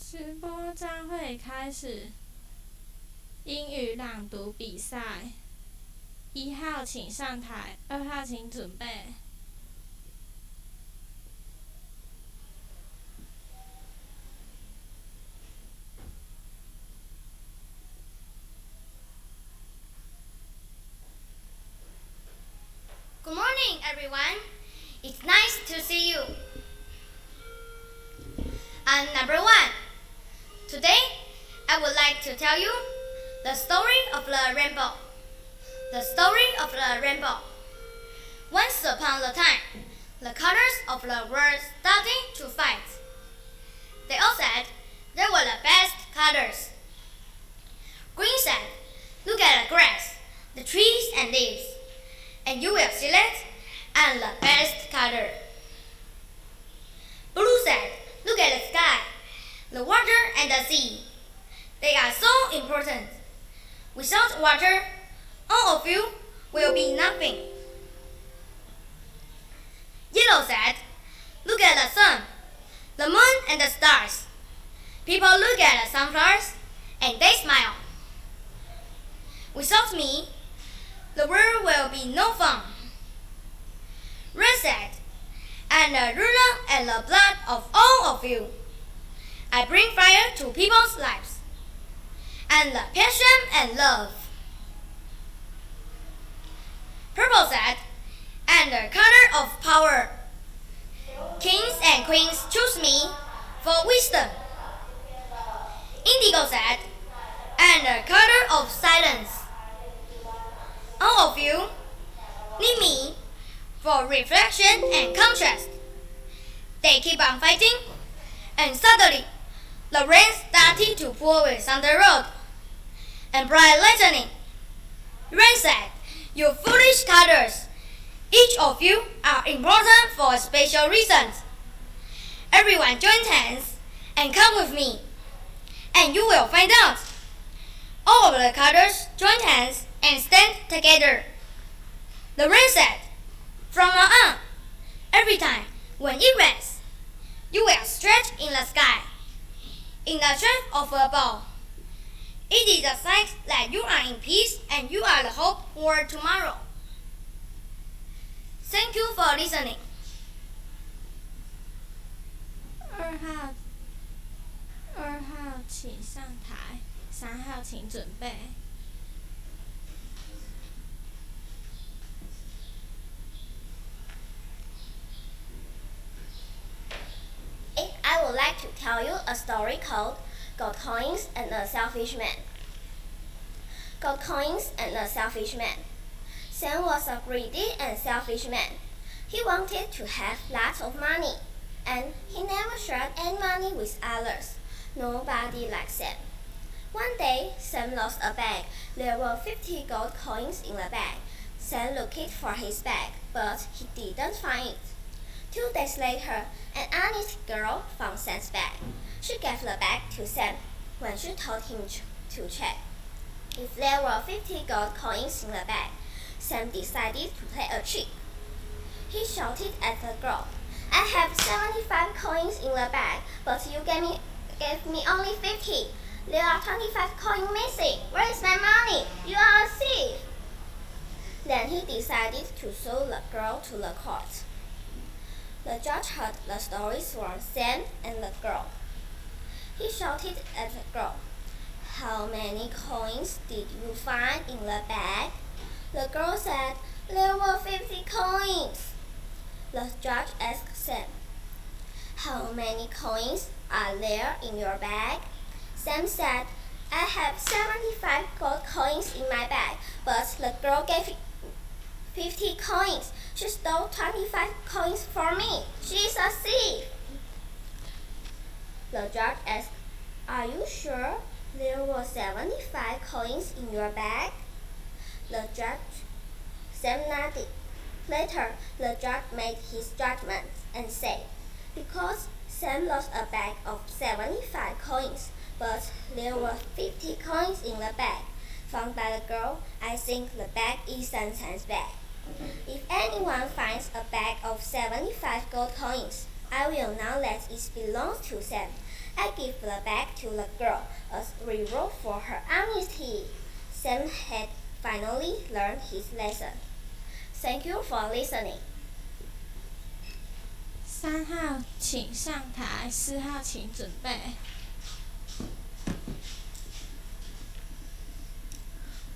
直播将会开始英语朗读比赛。1号请上台，2号请准备。Good morning, everyone. It's nice to see you. I'm number 1. Today, I would like to tell you the story of the rainbow. The story of the rainbow. Once upon a time, the colors of the world started to fight. They all said they were the best colors. Green said, "Look at the grass, the trees and leaves, and you will select and the best color." Blue said, "Look at the sky, the water and the sea. They are so important. Without water, all of you will be nothing." Yellow said, "Look at the sun, the moon and the stars. People look at the sunflowers and they smile. Without me, the world will be no fun." Red said, "I'm the ruler and the blood of all of you. I bring fire to people's lives, and the passion and love." Purple said, "I'm the color of power. Kings and queens choose me for wisdom." Indigo said, "I'm the color of silence. All of you need me for reflection and contrast." They keep on fighting, and suddenly the rain started to pour with thunder rolled and bright lightning. Rain said, "You foolish colors, each of you are important for special reasons. Everyone join hands and come with me, and you will find out." All of the colors joined hands and stand together. The rain said, "From now on, every time when it rains, you will stretch in the sky, in the shape of a ball. It is a sign that you are in peace and you are the hope for tomorrow." Thank you for listening. 2号请上台，3号请准备。I would like to tell you a story called Gold Coins and a Selfish Man. Gold Coins and a Selfish Man. Sam was a greedy and selfish man. He wanted to have lots of money, and he never shared any money with others. Nobody liked Sam. One day, Sam lost a bag. There were 50 gold coins in the bag. Sam looked for his bag, but he didn't find it. 2 days later, an honest girl found Sam's bag. She gave the bag to Sam when she told him to check if there were 50 gold coins in the bag. Sam decided to take a trick. He shouted at the girl, "I have 75 coins in the bag, but you gave me only 50. There are 25 coins missing. Where is my money? You are a thief." Then he decided to sue the girl to the court. The judge heard the stories from Sam and the girl. He shouted at the girl, "How many coins did you find in the bag?" The girl said, "There were 50 coins." The judge asked Sam, "How many coins are there in your bag?" Sam said, "I have 75 gold coins in my bag, but the girl gave 50 coins. She stole 25 coins from me. She is a thief." The judge asked, "Are you sure there were 75 coins in your bag?" The judge, Sam nodded. Later, the judge made his judgment and said, "Because Sam lost a bag of 75 coins, but there were 50 coins in the bag found by the girl, I think the bag is Sam's bag. If anyone finds a bag of 75 gold coins, I will not let it belong to Sam. I give the bag to the girl as reward for her honesty. Sam had finally learned his lesson. Thank you for listening. 3号请上台，4号请准备。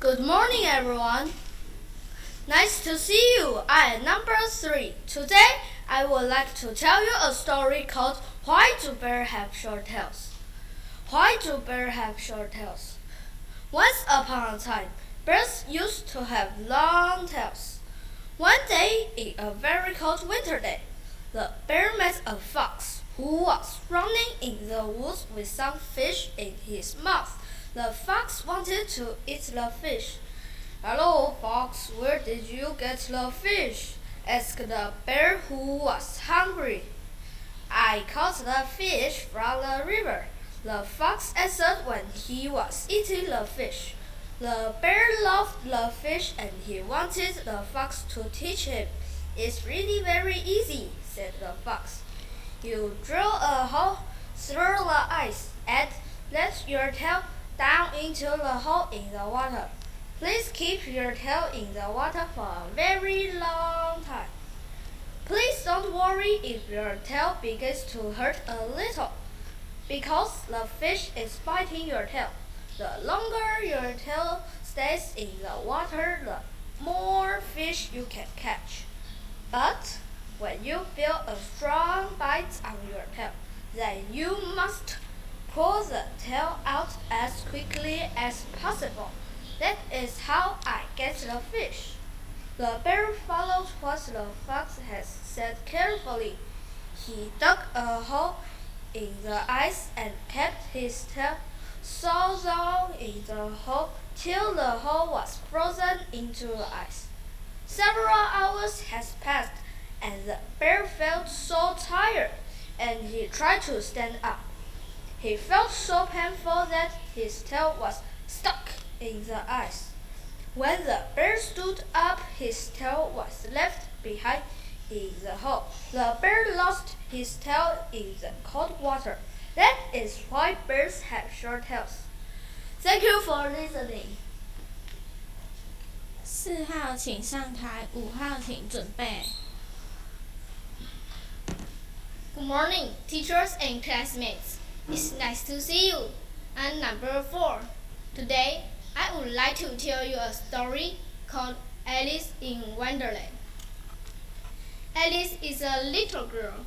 Good morning, everyone. Nice to see you. I am number 3. Today, I would like to tell you a story called Why Do Bears Have Short Tails? Why do bears have short tails? Once upon a time, bears used to have long tails. One day, in a very cold winter day, the bear met a fox who was running in the woods with some fish in his mouth. The fox wanted to eat the fish. "Hello, fox, where did you get the fish?" asked the bear, who was hungry. "I caught the fish from the river," the fox answered when he was eating the fish. The bear loved the fish and he wanted the fox to teach him. "It's really very easy," said the fox. "You drill a hole through the ice and let your tail down into the hole in the water. Please keep your tail in the water for a very long time. Please don't worry if your tail begins to hurt a little, because the fish is biting your tail. The longer your tail stays in the water, the more fish you can catch. But when you feel a strong bite on your tail, then you must pull the tail out as quickly as possible. That is how I get the fish." The bear followed what the fox had said carefully. He dug a hole in the ice and kept his tail so down in the hole till the hole was frozen into the ice. Several hours had passed, and the bear felt so tired, and he tried to stand up. He felt so painful that his tail was stuck in the ice. When the bear stood up, his tail was left behind in the hole. The bear lost his tail in the cold water. That is why bears have short tails. Thank you for listening. 4号请上台，5号请准备。Good morning, teachers and classmates. It's nice to see you. I'm number 4. Today, I would like to tell you a story called Alice in Wonderland. Alice is a little girl.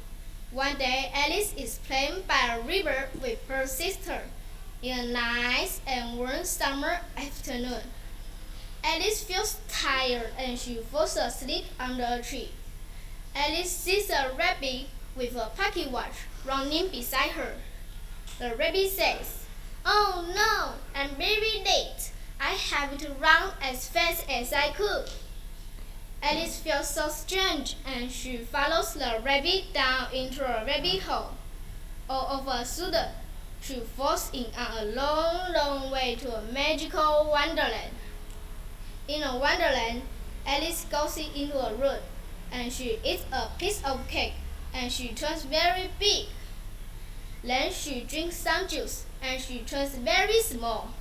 One day, Alice is playing by a river with her sister in a nice and warm summer afternoon. Alice feels tired and she falls asleep under a tree. Alice sees a rabbit with a pocket watch running beside her. The rabbit says, "Oh no, I'm very late. I have to run as fast as I could." Alice feels so strange and she follows the rabbit down into a rabbit hole. All of a sudden, she falls in on a long, long way to a magical wonderland. In a wonderland, Alice goes into a room and she eats a piece of cake and she turns very big. Then she drinks some juice and she turns very small.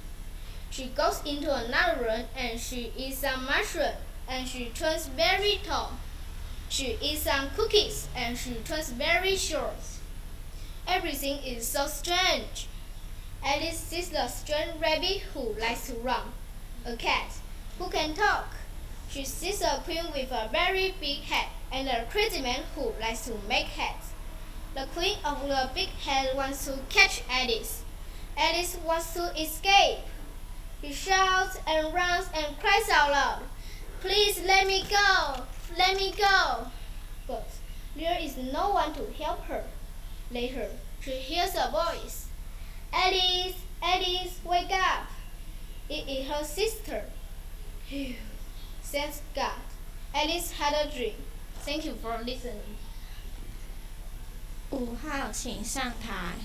She goes into another room and she eats some mushroom and she turns very tall. She eats some cookies and she turns very short. Everything is so strange. Alice sees the strange rabbit who likes to run, a cat who can talk. She sees a queen with a very big head and a crazy man who likes to make hats. The queen of the big head wants to catch Alice. Alice wants to escape. She shouts and runs and cries out loud, "Please let me go! Let me go!" But there is no one to help her. Later, she hears a voice. "Alice, Alice, wake up!" It is her sister. Phew, thank God. Alice had a dream. Thank you for listening. 5号请上台。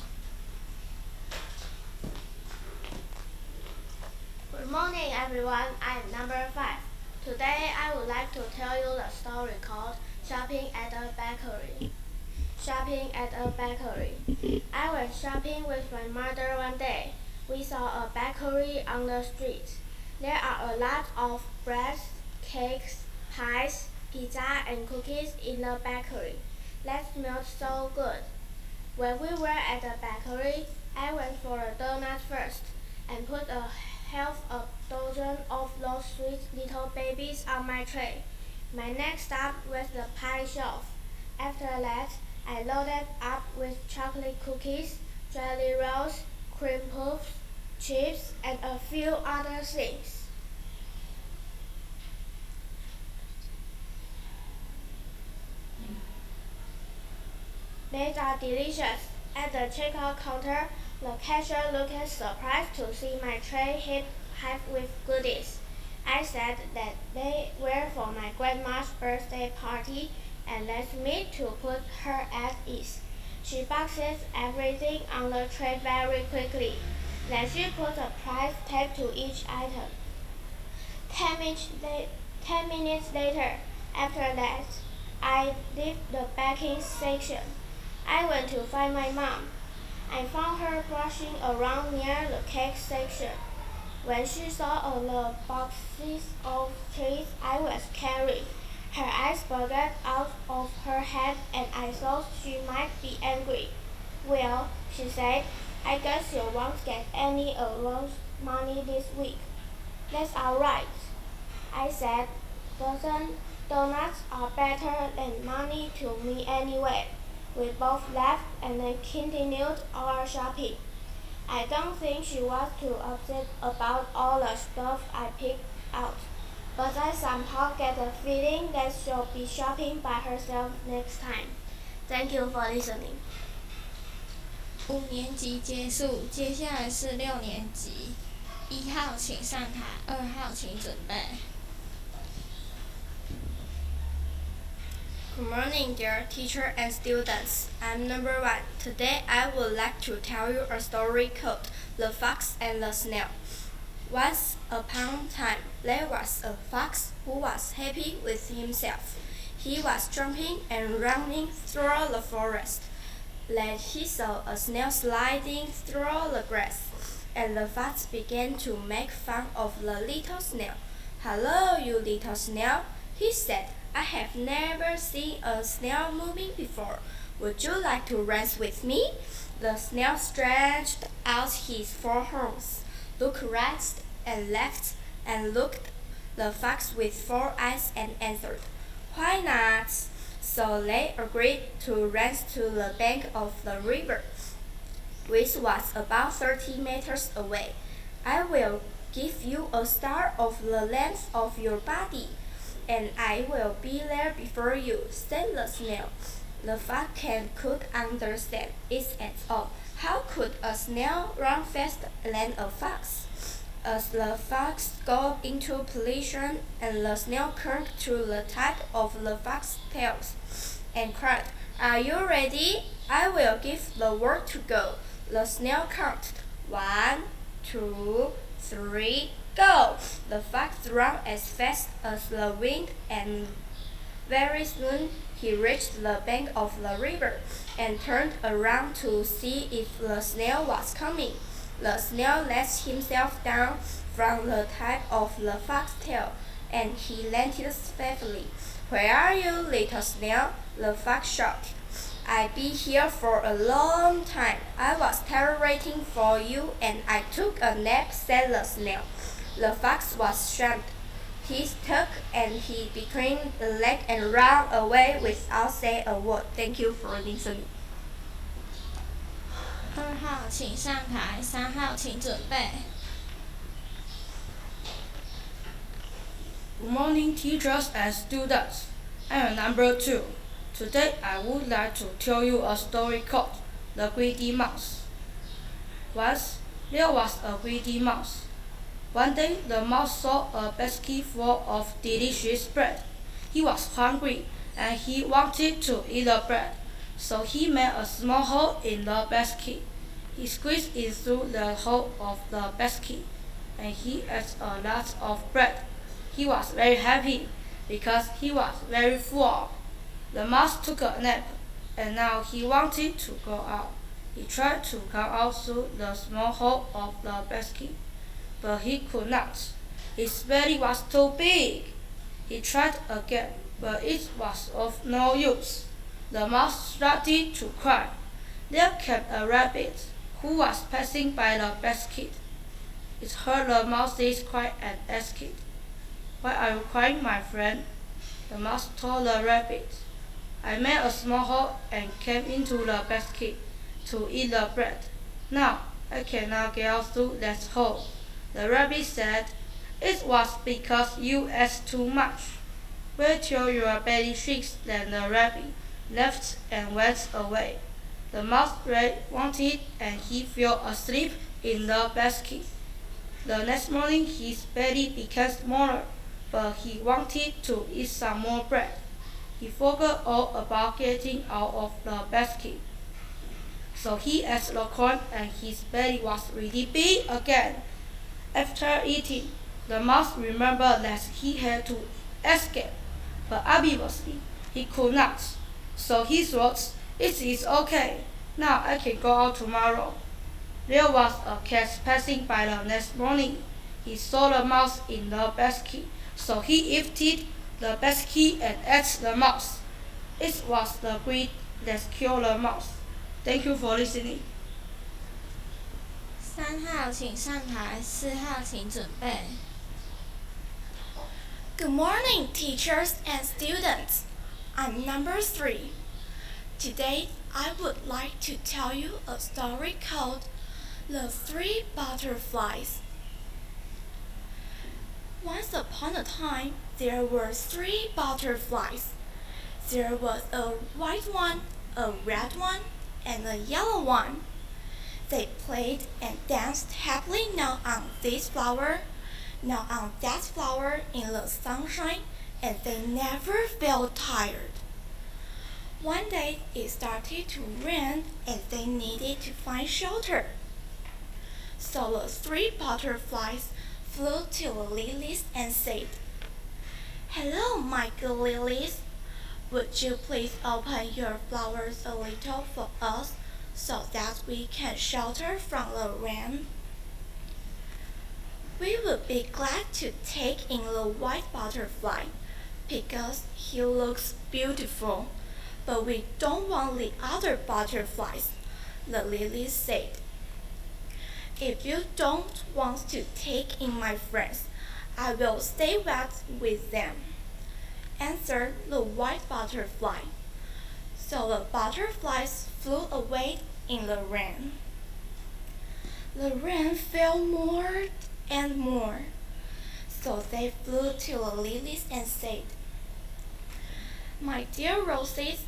Good morning, everyone. I am number 5. Today, I would like to tell you the story called Shopping at a Bakery. shopping at a bakery. I went shopping with my mother one day. We saw a bakery on the street. There are a lot of breads, cakes, pies, pizza, and cookies in the bakery. That smelled so good. When we were at the bakery, I went for a donut first and put half a dozen of those sweet little babies on my tray. My next stop was the pie shelf. After that, I loaded up with chocolate cookies, jelly rolls, cream puffs, chips, and a few other things. These are delicious. At the checkout counter, the cashier looked surprised to see my tray heaped high with goodies. I said that they were for my grandma's birthday party and asked me to put her at ease. She boxes everything on the tray very quickly. Then she put a price tag to each item. 10 minutes later, after that, I left the baking section. I went to find my mom. I found her brushing around near the cake section. When she saw all the boxes of treats I was carrying, her eyes bugged out of her head and I thought she might be angry. Well, she said, I guess you won't get any allowance money this week. That's all right, I said. Donuts are better than money to me anyway. We both laughed and then continued our shopping. I don't think she was too upset about all the stuff I picked out, but I somehow get the feeling that she'll be shopping by herself next time. Thank you for listening. 5年级结束，接下来是6年级。1号请上台，2号请准备。Good morning, dear teacher and students. I'm number 1. Today I would like to tell you a story called The Fox and the Snail. Once upon a time, there was a fox who was happy with himself. He was jumping and running through the forest. Then he saw a snail sliding through the grass, and the fox began to make fun of the little snail. "Hello, you little snail," he said. "I have never seen a snail moving before. Would you like to run with me?" The snail stretched out his four horns, looked right and left, and looked the fox with 4 eyes and answered, "Why not?" So they agreed to run to the bank of the river, which was about 30 meters away. "I will give you a star of the length of your body, and I will be there before you," said the snail. The fox could understand it at all. How could a snail run faster than a fox? As the fox got into position and the snail clung to the tip of the fox's tail and cried, "Are you ready? I will give the word to go." The snail counted 1, 2, 3, go! The fox ran as fast as the wind, and very soon he reached the bank of the river and turned around to see if the snail was coming. The snail let himself down from the tip of the fox's tail, and he landed safely. "Where are you, little snail?" the fox shouted. "I've been here for a long time. I was tolerating for you, and I took a nap," said the snail. The fox was shamed. He took and he became the leg and ran away without saying a word. Thank you for listening. 2号请上台，3号请准备。Good morning, teachers and students. I am number 2. Today I would like to tell you a story called The Greedy Mouse. Once there was a greedy mouse. One day the mouse saw a basket full of delicious bread. He was hungry and he wanted to eat the bread, so he made a small hole in the basket. He squeezed it through the hole of the basket, and he ate a lot of bread. He was very happy because he was very full. The mouse took a nap. and now he wanted to go out. He tried to come out through the small hole of the basket, but he could not. His belly was too big. He tried again, but it was of no use. The mouse started to cry. There came a rabbit who was passing by the basket. It heard the mouse's cry and asked it, "Why are you crying, my friend?" The mouse told the rabbit, "I made a small hole and came into the basket to eat the bread. Now I cannot get out through that hole." The rabbit said, "It was because you ate too much. Wait till your belly shrinks." Then the rabbit left and went away. The mouse wanted and he fell asleep in the basket. The next morning his belly became smaller, but he wanted to eat some more bread. He forgot all about getting out of the basket. So he ate the corn and his belly was really big again. After eating, the mouse remembered that he had to escape, but obviously he could not. So he thought, "It is okay. Now I can go out tomorrow." There was a cat passing by the next morning. He saw the mouse in the basket, so he emptied the basket and ate the mouse. It was the greed that killed the mouse. Thank you for listening. 3号请上台，4号请准备。Good morning, teachers and students. I'm number 3. Today, I would like to tell you a story called The 3 Butterflies. Once upon a time, there were 3 butterflies. There was a white one, a red one, and a yellow one. They played and danced happily now on this flower, now on that flower in the sunshine, and they never felt tired. One day it started to rain and they needed to find shelter. So the 3 butterflies flew to the lilies and said, "Hello, my good lilies. Would you please open your flowers a little for us so that we can shelter from the rain?" We would be glad to take in the white butterfly because he looks beautiful, but we don't want the other butterflies, the lilies said. "If you don't want to take in my friends, I will stay with them," answered the white butterfly. So the butterflies flew away in the rain. The rain fell more and more, so they flew to the lilies and said, "My dear roses,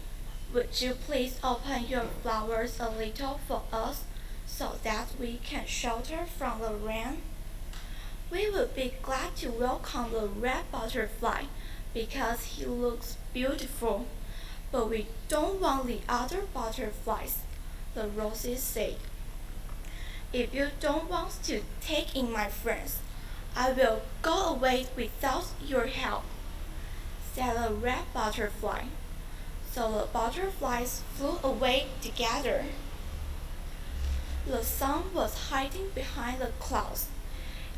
would you please open your flowers a little for us so that we can shelter from the rain?" We would be glad to welcome the red butterfly because he looks beautiful, but we don't want the other butterflies, the roses said. "If you don't want to take in my friends, I will go away without your help," said the red butterfly. So the butterflies flew away together. The sun was hiding behind the clouds,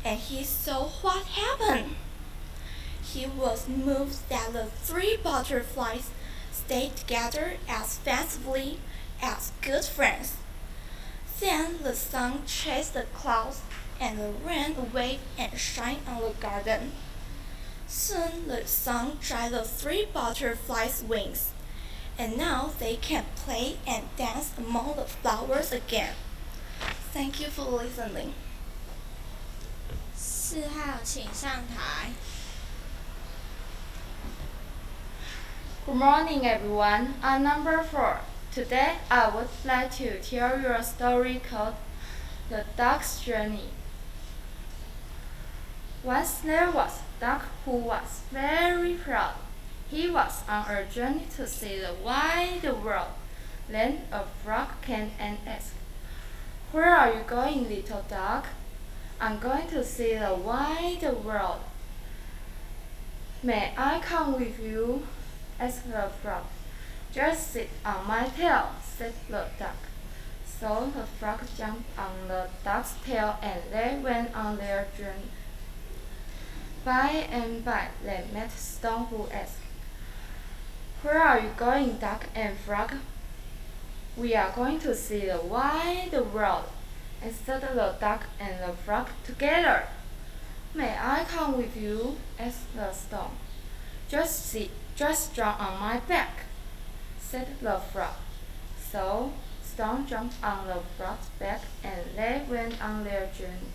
and he saw what happened. He was moved that the 3 butterflies stayed together as faithfully as good friends. Then the sun chased the clouds and the rain away and shined on the garden. Soon the sun dried the 3 butterflies' wings, and now they can play and dance among the flowers again. Thank you for listening. 4号请上台。Good morning, everyone. I'm number 4. Today, I would like to tell you a story called The Duck's Journey. Once there was a duck who was very proud. He was on a journey to see the wide world. Then a frog came and asked, "Where are you going, little duck?" "I'm going to see the wide world." "May I come with you?" asked the frog. Just sit on my tail, said the duck. So the frog jumped on the duck's tail and they went on their journey. By and by, they met Stone, who asked, "Where are you going, duck and frog?" "We are going to see the wide world," answered the duck and the frog together. "May I come with you?" asked the stone. Just jump on my back," said the frog. So Stone jumped on the frog's back and they went on their journey.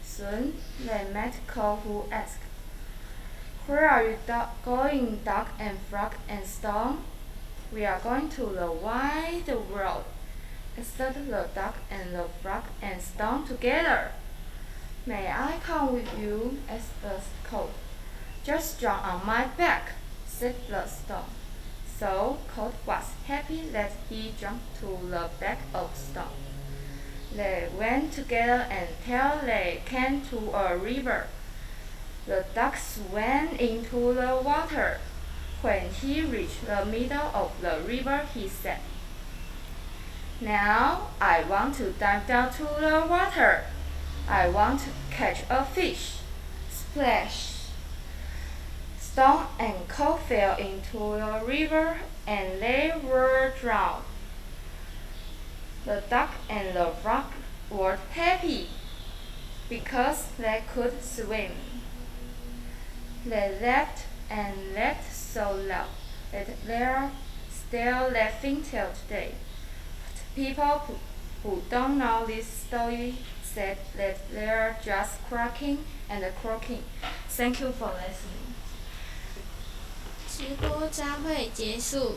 Soon they met Crow, who asked, "Where are you going, duck and frog and stone?" "We are going to the wide world," answered the duck and the frog and stone together. "May I come with you?" asked the crow. "Just jump on my back," said the stone. So Colt was happy that he jumped to the back of Stone. They went together until they came to a river. The duck swam into the water. When he reached the middle of the river, he said, "Now I want to dive down to the water. I want to catch a fish." Splash! Stone and Coal fell into the river and they were drowned. The duck and the frog were happy because they could swim. They laughed and laughed so loud that they are still laughing till today. But people who don't know this story said that they are just quacking and croaking. Thank you for listening. 直播将会结束。